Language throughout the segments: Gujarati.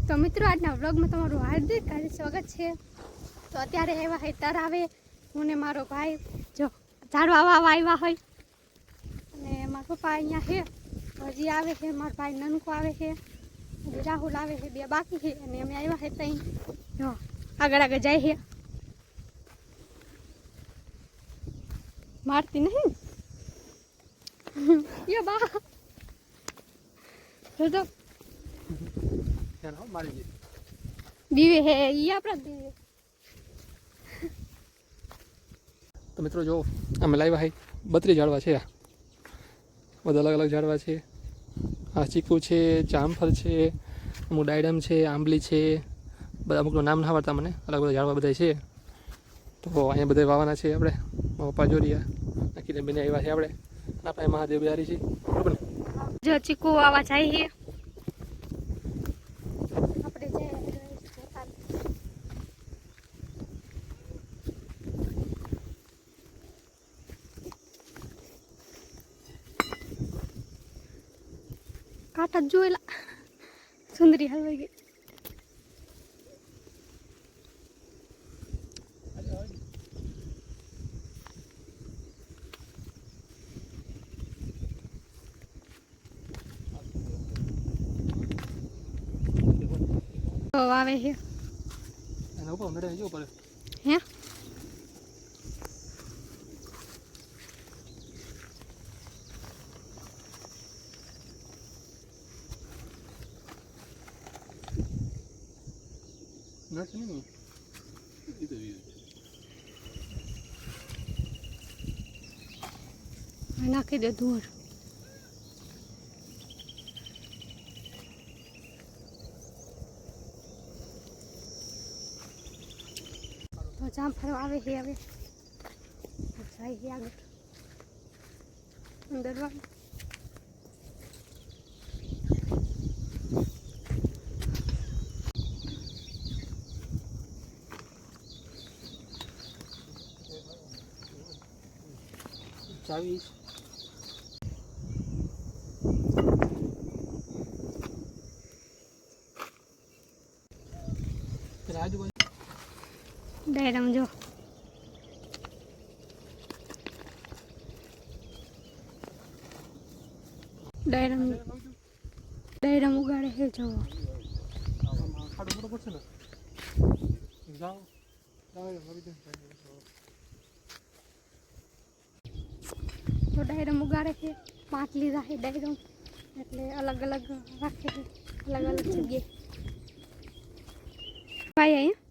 તો મિત્રો આજના વ્લોગમાં તમારું હાર્દિક સ્વાગત છે। તો અત્યારે એવા હે તરાવે હું ને મારો ભાઈ જો ઝાડવા વાવા આવ્યા હોય અને મારા પપ્પા અહીંયા છે હજી આવે છે, મારો ભાઈ નનકો આવે છે, રાહુલ આવે છે, બે બાકી છે અને અમે આવ્યા છે ત્યાં જો આગળ આગળ જાય છે। મારતી નહીં યો બા જો દીવે હે ઈ આપણા દીવે। તો મિત્રો જો અમે લાવ્યા હે 32 ઝાડવા છે, બધા અલગ અલગ ઝાડવા છે। આ ચીકુ છે, જામફળ છે, અમુક ડાયડમ છે, આંબલી છે, બધા અમુકનું નામ ના આવડતા મને, અલગ બધા ઝાડવા બધા છે। તો અહીંયા બધા વાવાના છે આપણે, પપ્પા જોરિયા નાખીને બને આવ્યા છે આપણે, આપણે મહાદેવ બિહારી છે બરાબર ને। જો ચીકુ વાવા જાય છે આપણે જે કાંટા જોયેલા સુંદરી હલવાઈ ગઈ। તો આવે છે એના ઉપર નડે જો પડે હે નથી નહીં નાખી દે ધૂળ। તો જામફળ આવે છે હવે જાય છે આગળ અંદર વાળું ચાવી ડાયરમ જો ડાયરમ ઉગાડે છે જો તો ડાયરમ ઉગાડે છે, 5 લીધા છે ડાયરમ એટલે અલગ અલગ રાખે છે, અલગ અલગ જગ્યાએ ભાઈ અહીંયા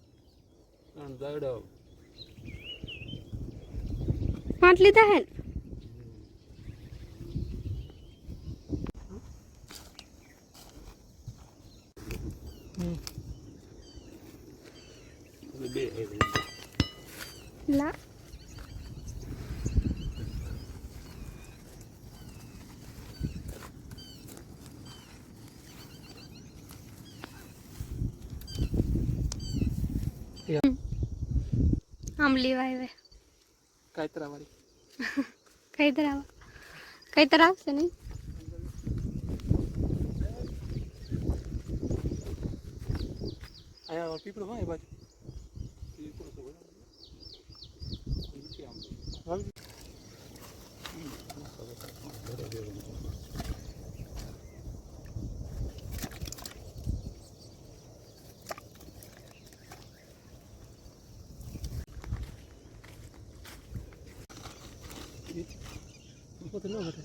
5 લીધા હે લા આંબલી વાવે કાયતરા વાળી કઈતર આવશે નહીં અહીંયા પીપળો હોય એ બાજુ પોતે ન ઘટે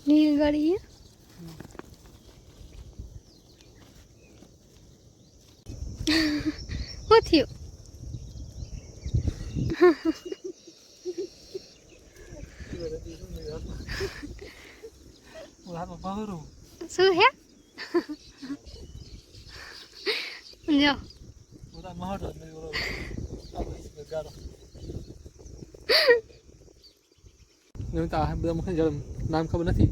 નીલગઢી શું થયું શું હે જો એમ તો આ બધા મુખે નામ ખબર નથી,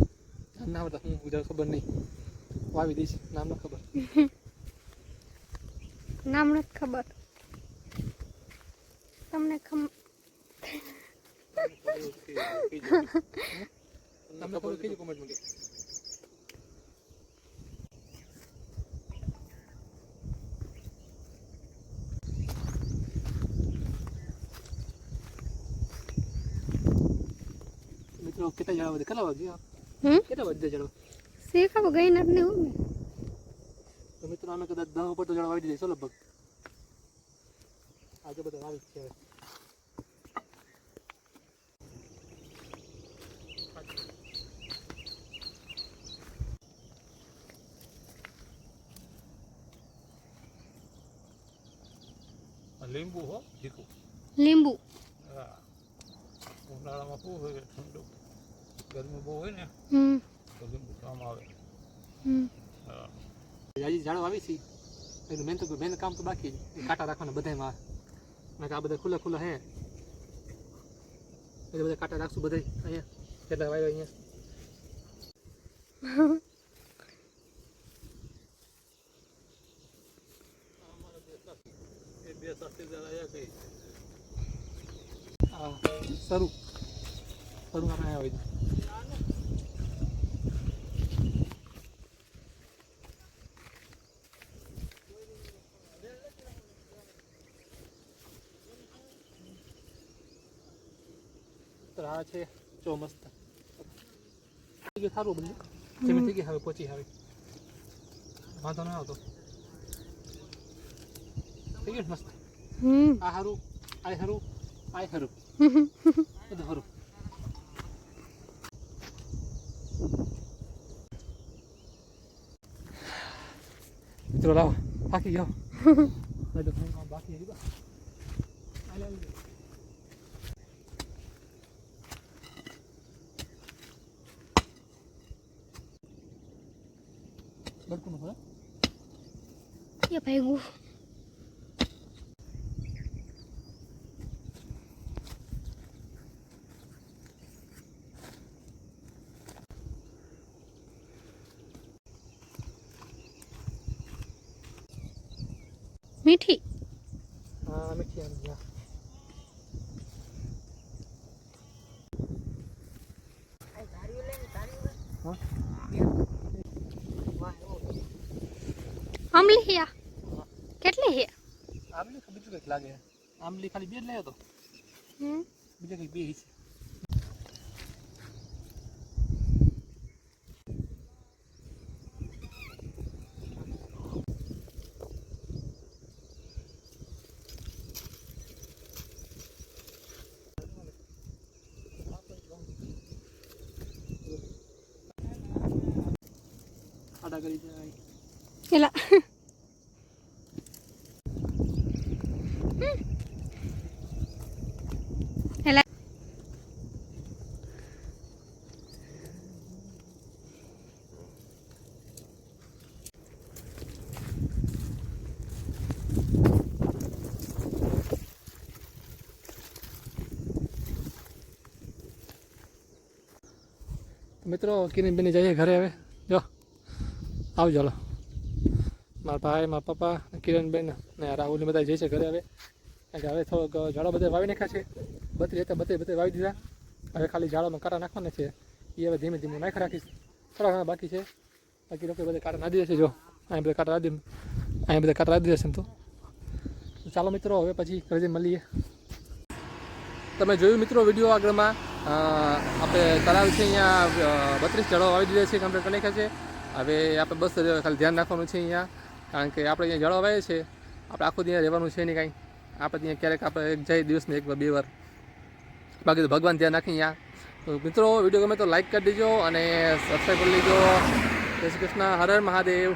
નામ ના આવડતા, હું જરા ખબર નહીં, વાવી દઈશ, નામ ન ખબર. નામ નથી ખબર તમને તમને ખબર કઈ કોમેન્ટમાં કે મિત્રો કેટલા જણા વધે કેટલા વાગ્યા કેટલા વધે જણા શીખાવ ગઈ નથી હું તો મિત્રો અમે કદાચ 10 ઉપર તો જણા વાવી દઈશું લગભગ. આજે બધા વાવી જ છે હવે. લીંબુ હો ચીકુ. લીંબુ હા, ઉનાળામાં શું હોય ઠંડુ, ગરમી બહુ હોય ને તો લીંબુ કામ આવે. હા, આજે ઝાડો વાવી છે એનું મેન કામ તો બાકી છે, એ કાંટા રાખવાના બધામાં. આ બધા ખુલ્લા ખુલ્લા હે એટલે બધા કાંટા રાખશું બધા અહીંયા કેટલા વાવ્યા અહીંયા. એ બે સાથીદાર આયા કઈ શરૂ આપણે આવ્યા હોય તો આ છે જો મસ્ત થઈ ગયું સારું બધું જમીન થઈ ગઈ હવે પહોંચી હવે વાંધો ના આવતો થઈ ગયું મસ્ત. આ હારું આ હારું આ હારું બધું હારું. મિત્રો લાવો બાકી જાઓ બાકી બડકું હોય એ ભાઈ મીઠી હા મીઠી આવી ગયા. આમલી હે કેટલી હે આમલી બીજું કંઈક લાગે. આમલી ખાલી બે જ લાવ્યો તો બીજા કંઈક બે છે. આડા કરી જાય એલા એલા મિત્રો કિરણ બેની જઈએ ઘરે હવે. જો આવજો ચાલો મારા ભાઈ મારા પપ્પા કિરણબેન ને રાહુલને બધા જઈ છે ઘરે હવે. કારણ કે હવે થોડોક ઝાડો બધા વાવી નાખ્યા છે. બત્રી હતા બધે વાવી દીધા. હવે ખાલી ઝાડોમાં કાંટા નાખવાના છે એ હવે ધીમે ધીમે નાખી રાખીશ. થોડા ઘણા બાકી છે. બાકી લોકો બધા કાંટા નાખી દે છે. જો અહીંયા બધા કાંટા નાખી દીધા છે એમ તો ચાલો મિત્રો હવે પછી ઘરે મળીએ. તમે જોયું મિત્રો વિડીયો આગળમાં આપણે તળાવ છે અહીંયા 32 ઝાડો વાવી દીધા છે, કમ્પ્લીટ કરી નાખ્યા છે. હવે આપણે બસ ખાલી ધ્યાન રાખવાનું છે અહીંયા, કારણ કે આપણે અહીંયા ઝાડો વાવીએ છે આપણે આખો દિવસ રહેવાનું છે નહીં કાંઈ. આપણે ત્યાં ક્યારેક આપણે જાય દિવસમાં 1 વાર 2 વાર, બાકી તો ભગવાન ધ્યાન રાખી અહીંયા. તો મિત્રો વિડીયો ગમે તો લાઈક કરી દેજો અને સબસ્ક્રાઈબ કરી લેજો. જય શ્રી કૃષ્ણ, હર હર મહાદેવ.